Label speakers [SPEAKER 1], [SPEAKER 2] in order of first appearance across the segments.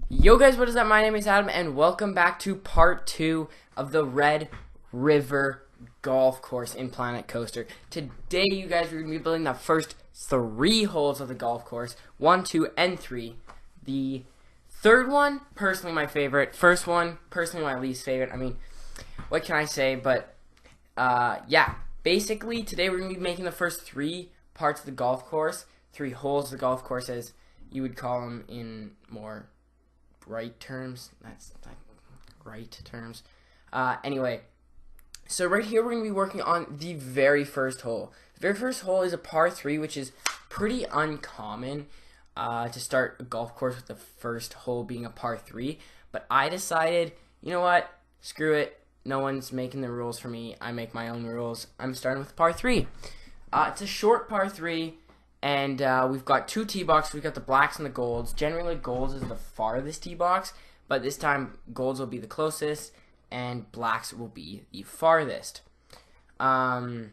[SPEAKER 1] Yo guys, what is up? My name is Adam and welcome back to part 2 of the Red River Golf Course in Planet Coaster. Today you guys are going to be building the first 3 holes of the golf course. 1, 2, and 3. The third one, personally my favorite. First one, personally my least favorite. I mean, what can I say? But, yeah. Basically, today we're going to be making the first 3 parts of the golf course. 3 holes of the golf course as you would call them in more right terms. That's like right terms. Anyway, so right here we're going to be working on the very first hole. The very first hole is a par 3, which is pretty uncommon to start a golf course with the first hole being a par 3. But I decided, you know what? Screw it. No one's making the rules for me. I make my own rules. I'm starting with par 3. It's a short par 3. And we've got 2 tee boxes. We've got the blacks and the golds. Generally, golds is the farthest tee box, but this time golds will be the closest, and blacks will be the farthest. So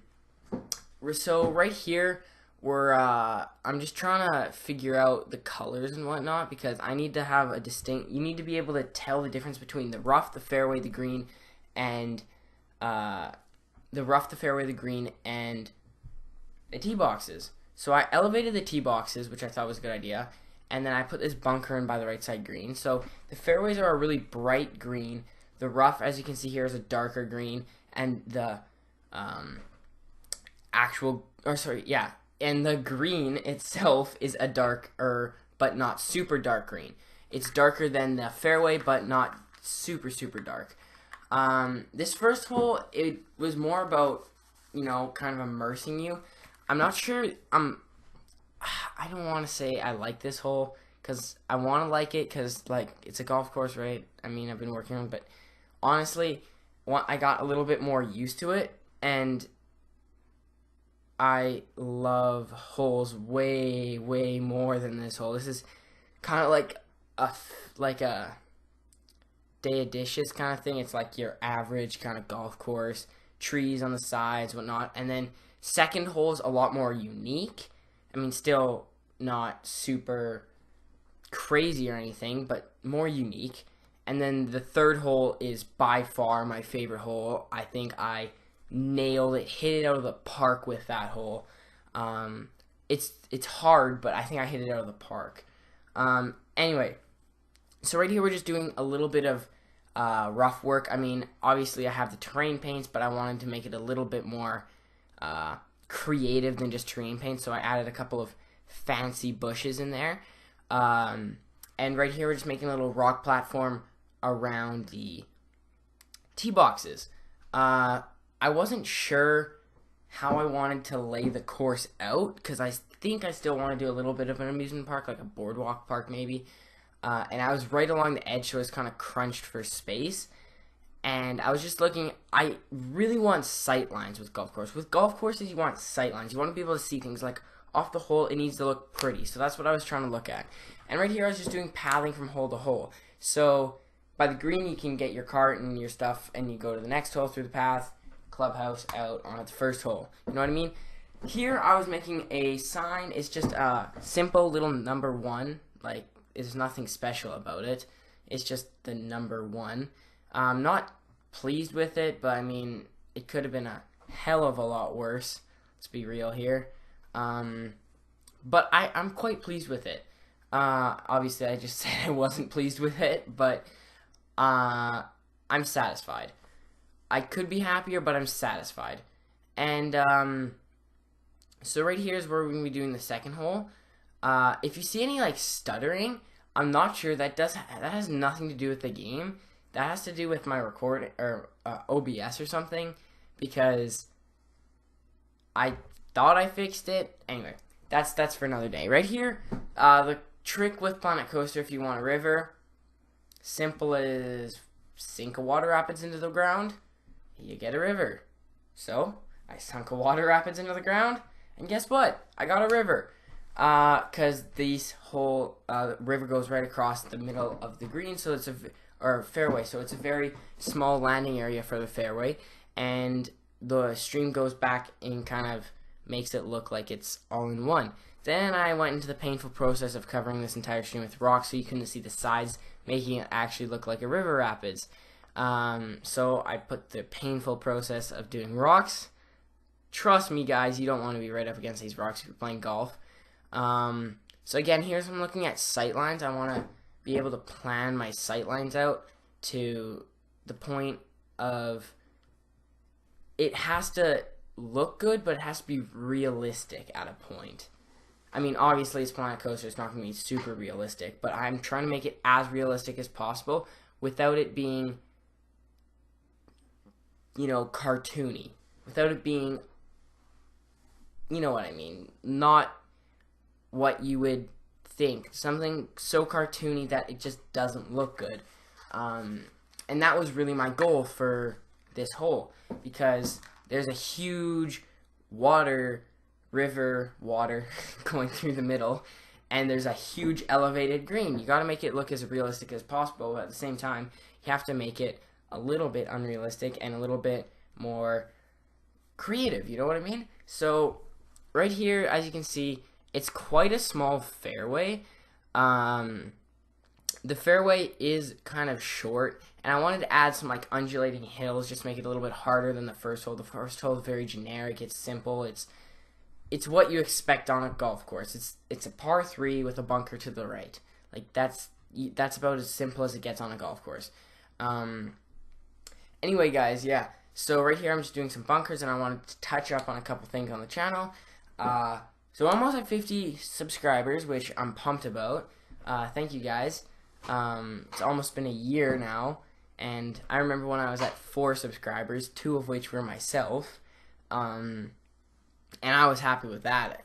[SPEAKER 1] right here, I'm just trying to figure out the colors and whatnot because I need to have a distinct. You need to be able to tell the difference between the rough, the fairway, the green, and the tee boxes. So I elevated the tee boxes, which I thought was a good idea, and then I put this bunker in by the right side green. So the fairways are a really bright green. The rough, as you can see here, is a darker green, and the and the green itself is a darker but not super dark green. It's darker than the fairway, but not super dark. This first hole, it was more about, kind of immersing you. I'm not sure, I don't want to say I like this hole, because I want to like it, because, it's a golf course, right? I mean, I've been working on it, but honestly, I got a little bit more used to it, and I love holes way more than this hole. This is kind of like a day of dishes kind of thing. It's like your average kind of golf course, trees on the sides, whatnot, and then second hole is a lot more unique. I mean, still not super crazy or anything, but more unique. And then the third hole is by far my favorite hole. I think I nailed it, hit it out of the park with that hole. It's hard, but I think I hit it out of the park. Anyway, so right here we're just doing a little bit of rough work. I mean, obviously I have the terrain paints, but I wanted to make it a little bit more creative than just terrain paint, so I added a couple of fancy bushes in there. And right here we're just making a little rock platform around the tee boxes. I wasn't sure how I wanted to lay the course out, because I think I still want to do a little bit of an amusement park, like a boardwalk park maybe. And I was right along the edge, so I was kind of crunched for space. And I was just looking, I really want sight lines with golf course. With golf courses, you want sight lines. You want to be able to see things like off the hole. It needs to look pretty. So that's what I was trying to look at. And right here, I was just doing pathing from hole to hole. So by the green, you can get your cart and your stuff, and you go to the next hole through the path, clubhouse, out on the first hole. You know what I mean? Here, I was making a sign. It's just a simple little number 1. Like, there's nothing special about it. It's just the number 1. I'm not pleased with it, but I mean, it could have been a hell of a lot worse. Let's be real here. But I'm quite pleased with it. Obviously, I just said I wasn't pleased with it, but I'm satisfied. I could be happier, but I'm satisfied. And so right here is where we're going to be doing the second hole. If you see any stuttering, I'm not sure. That has nothing to do with the game. That has to do with my record or OBS or something, because I thought I fixed it. Anyway, that's for another day. Right here, the trick with Planet Coaster, if you want a river, simple as sink a water rapids into the ground, you get a river. So I sunk a water rapids into the ground, and guess what? I got a river. Because this whole river goes right across the middle of the green, so it's fairway, so it's a very small landing area for the fairway, and the stream goes back and kind of makes it look like it's all in one. Then I went into the painful process of covering this entire stream with rocks so you couldn't see the sides, making it actually look like a river rapids. So I put the painful process of doing rocks. Trust me, guys, you don't want to be right up against these rocks if you're playing golf. So again, here's I'm looking at sight lines. I want to be able to plan my sight lines out to the point of it has to look good, but it has to be realistic at a point. I mean, obviously, it's Planet Coaster. It's not going to be super realistic, but I'm trying to make it as realistic as possible without it being, you know, cartoony. Without it being, you know what I mean, not what you would think. Something so cartoony that it just doesn't look good. And that was really my goal for this hole, because there's a huge river water going through the middle, and there's a huge elevated green. You got to make it look as realistic as possible, but at the same time, you have to make it a little bit unrealistic and a little bit more creative, you know what I mean? So right here, as you can see, it's quite a small fairway. The fairway is kind of short, and I wanted to add some like undulating hills, just make it a little bit harder than the first hole. The first hole is very generic, it's simple, it's what you expect on a golf course. It's a par 3 with a bunker to the right. Like that's about as simple as it gets on a golf course. Anyway, guys, yeah. So right here, I'm just doing some bunkers, and I wanted to touch up on a couple things on the channel. So almost at 50 subscribers, which I'm pumped about. Thank you, guys. It's almost been a year now, and I remember when I was at 4 subscribers, 2 of which were myself. And I was happy with that.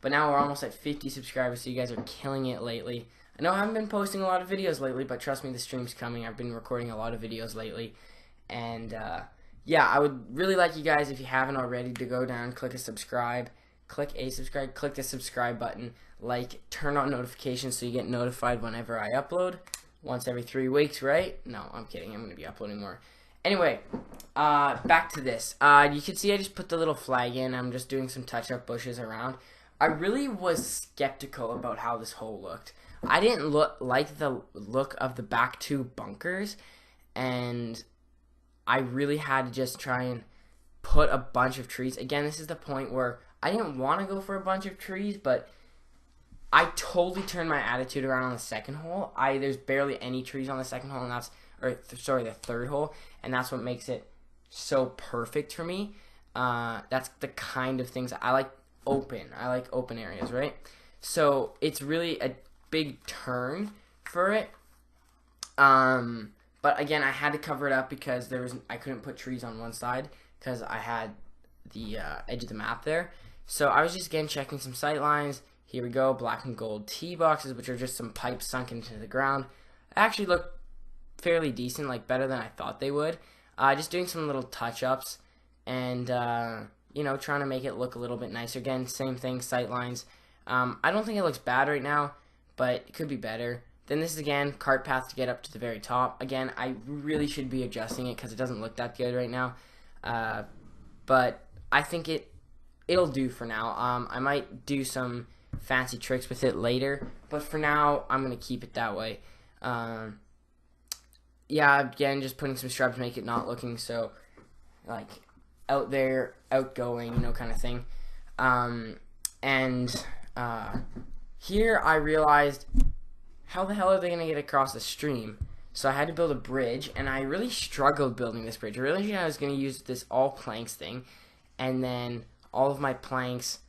[SPEAKER 1] But now we're almost at 50 subscribers, so you guys are killing it lately. I know I haven't been posting a lot of videos lately, but trust me, the stream's coming. I've been recording a lot of videos lately. And, yeah, I would really like you guys, if you haven't already, to go down, click the subscribe button, like, turn on notifications so you get notified whenever I upload. Once every 3 weeks, right? No, I'm kidding. I'm going to be uploading more. Anyway, back to this. You can see I just put the little flag in. I'm just doing some touch-up bushes around. I really was skeptical about how this hole looked. I didn't like the look of the back 2 bunkers, and I really had to just try and put a bunch of trees. Again, this is the point where I didn't want to go for a bunch of trees, but I totally turned my attitude around on the second hole. There's barely any trees on the second hole, and that's the third hole, and that's what makes it so perfect for me. That's the kind of things I like. I like open areas, right? So it's really a big turn for it. But again, I had to cover it up because I couldn't put trees on one side because I had the edge of the map there. So I was just again checking some sight lines. Here we go, black and gold tee boxes, which are just some pipes sunk into the ground. Actually look fairly decent, like better than I thought they would. Just doing some little touch-ups and you know, trying to make it look a little bit nicer. Again, same thing, sight lines. I don't think it looks bad right now, but it could be better. Then this is again cart path to get up to the very top. Again, I really should be adjusting it because it doesn't look that good right now. But I think it'll do for now. I might do some fancy tricks with it later, but for now I'm gonna keep it that way. Yeah, again, just putting some shrubs, make it not looking so like out there, outgoing, you know, kind of thing. Here I realized, how the hell are they gonna get across the stream? So I had to build a bridge, and I really struggled building this bridge. Originally I was gonna use this all planks thing, and then all of my planks,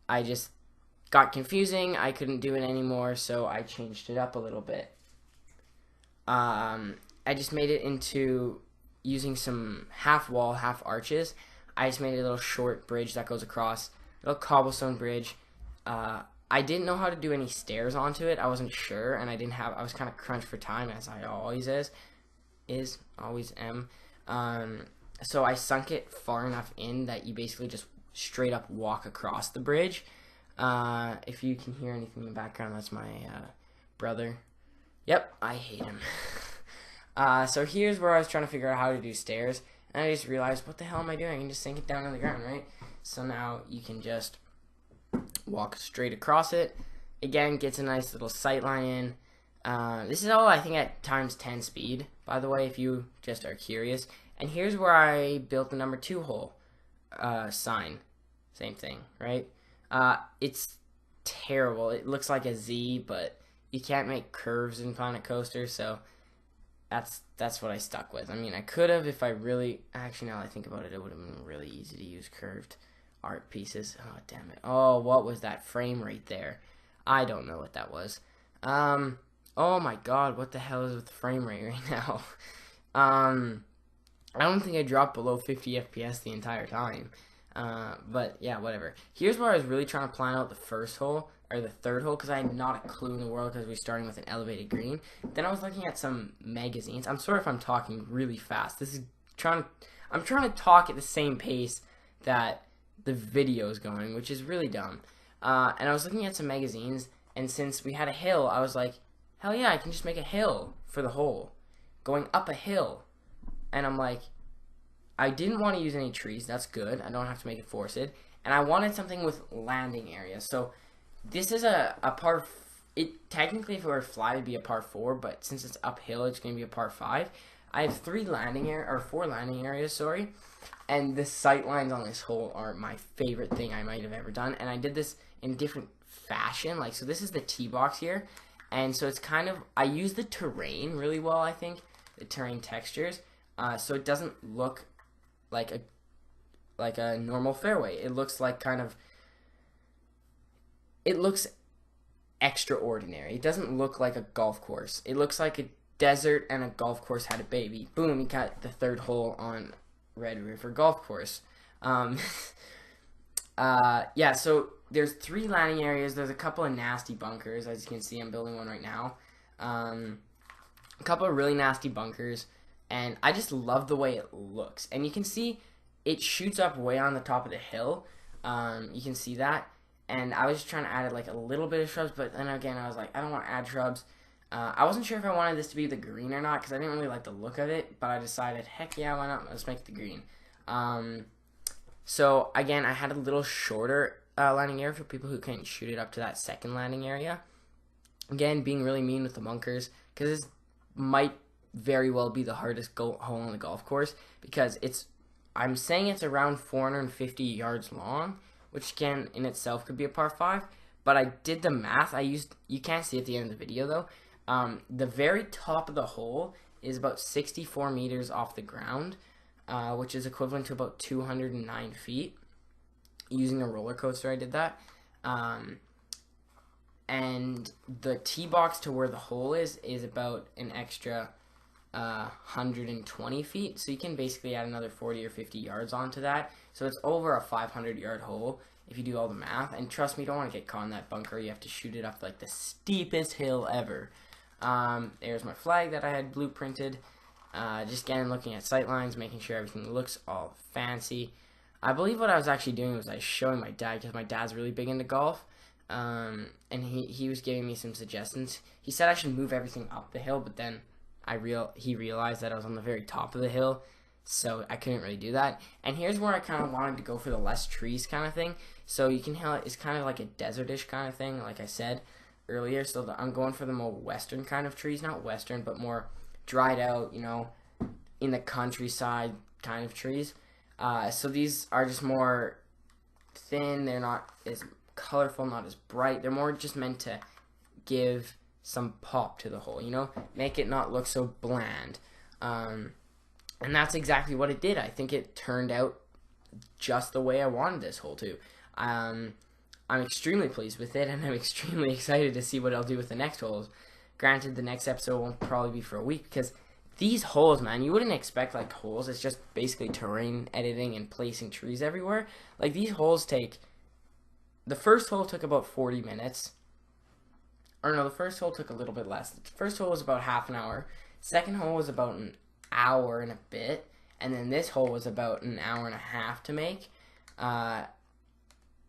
[SPEAKER 1] I just got confusing. I couldn't do it anymore, so I changed it up a little bit. I just made it into using some half wall, half arches. I just made a little short bridge that goes across, a little cobblestone bridge. I didn't know how to do any stairs onto it. I wasn't sure, and I was kind of crunched for time, as I always always am. So I sunk it far enough in that you basically just straight up walk across the bridge. If you can hear anything in the background, that's my brother. Yep, I hate him. So here's where I was trying to figure out how to do stairs, and I just realized, what the hell am I doing? I can just sink it down on the ground, right? So now you can just walk straight across it. Again, gets a nice little sight line in. This is all, I think, at times 10 speed, by the way, if you just are curious. And here's where I built the number 2 hole sign. Same thing, right? It's terrible. It looks like a Z, but you can't make curves in Planet Coaster, so that's what I stuck with. I mean, I could have if I really... Actually, now that I think about it, it would have been really easy to use curved art pieces. Oh, damn it. Oh, what was that frame right there? I don't know what that was. Oh my god, what the hell is with the frame rate right now? I don't think I dropped below 50 FPS the entire time. But yeah, whatever. Here's where I was really trying to plan out the first hole, or the third hole, because I had not a clue in the world because we were starting with an elevated green. Then I was looking at some magazines. I'm sorry if I'm talking really fast. I'm trying to talk at the same pace that the video is going, which is really dumb. And I was looking at some magazines, and since we had a hill, I was like, hell yeah, I can just make a hill for the hole, going up a hill. And I'm like, I didn't want to use any trees. That's good. I don't have to make it forested. And I wanted something with landing area. So this is a par. It technically, if it were fly, it'd be a par 4. But since it's uphill, it's going to be a par 5. I have 4 landing areas. Sorry. And the sight lines on this hole are my favorite thing I might have ever done. And I did this in different fashion. Like, so this is the tee box here. And so it's kind of, I use the terrain really well, I think. The terrain textures. So it doesn't look like a normal fairway. It looks like it looks extraordinary. It doesn't look like a golf course. It looks like a desert and a golf course had a baby. Boom, you got the third hole on Red River Golf Course. Yeah, so there's 3 landing areas. There's a couple of nasty bunkers. As you can see, I'm building one right now. A couple of really nasty bunkers. And I just love the way it looks. And you can see it shoots up way on the top of the hill. You can see that. And I was just trying to add like a little bit of shrubs. But then again, I was like, I don't want to add shrubs. I wasn't sure if I wanted this to be the green or not, because I didn't really like the look of it. But I decided, heck yeah, why not? Let's make it the green. So again, I had a little shorter landing area for people who couldn't shoot it up to that second landing area. Again, being really mean with the bunkers, because this might very well be the hardest hole on the golf course, because I'm saying it's around 450 yards long, which can in itself could be a par 5, but I did the math. You can't see at the end of the video though, the very top of the hole is about 64 meters off the ground, which is equivalent to about 209 feet. Using a roller coaster, I did that. And the tee box to where the hole is about an extra 120 feet, so you can basically add another 40 or 50 yards onto that, so it's over a 500-yard hole if you do all the math. And trust me, you don't want to get caught in that bunker. You have to shoot it up like the steepest hill ever. There's my flag that I had blueprinted. Just again looking at sight lines, making sure everything looks all fancy. I believe what I was actually doing was I was showing my dad, because my dad's really big into golf. And he was giving me some suggestions. He said I should move everything up the hill, but then he realized that I was on the very top of the hill, so I couldn't really do that. And here's where I kind of wanted to go for the less trees kind of thing. So you can tell it's kind of like a desertish kind of thing, like I said earlier. So I'm going for the more western kind of trees, not western, but more dried out, you know, in the countryside kind of trees. So these are just more thin. They're not as colorful, not as bright. They're more just meant to give some pop to the hole, you know, make it not look so bland. And that's exactly what it did. I think it turned out just the way I wanted this hole to. I'm extremely pleased with it, and I'm extremely excited to see what I'll do with the next holes. Granted, the next episode won't probably be for a week, because these holes, man, you wouldn't expect like holes. It's just basically terrain editing and placing trees everywhere. Like, these holes the first hole took about 40 minutes. Or no, the first hole took a little bit less. The first hole was about half an hour. Second hole was about an hour and a bit. And then this hole was about an hour and a half to make.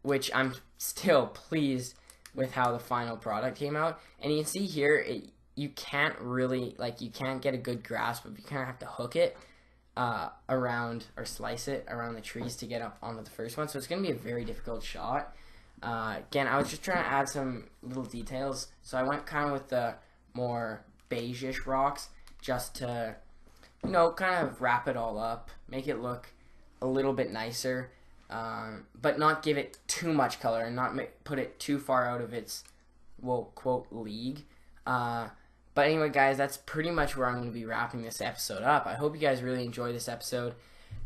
[SPEAKER 1] Which I'm still pleased with how the final product came out. And you can see here, you can't really, like, you can't get a good grasp of, you kind of have to hook it around, or slice it around the trees to get up onto the first one. So it's going to be a very difficult shot. Again, I was just trying to add some little details, so I went kind of with the more beige-ish rocks just to, kind of wrap it all up, make it look a little bit nicer, but not give it too much color and not put it too far out of its, well, quote, league. But anyway, guys, that's pretty much where I'm going to be wrapping this episode up. I hope you guys really enjoyed this episode.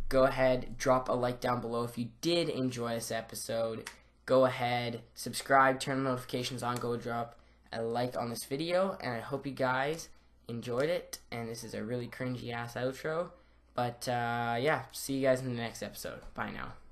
[SPEAKER 1] Go ahead, drop a like down below if you did enjoy this episode. Go ahead, subscribe, turn the notifications on, go drop a like on this video, and I hope you guys enjoyed it. And this is a really cringy ass outro, but yeah, see you guys in the next episode. Bye now.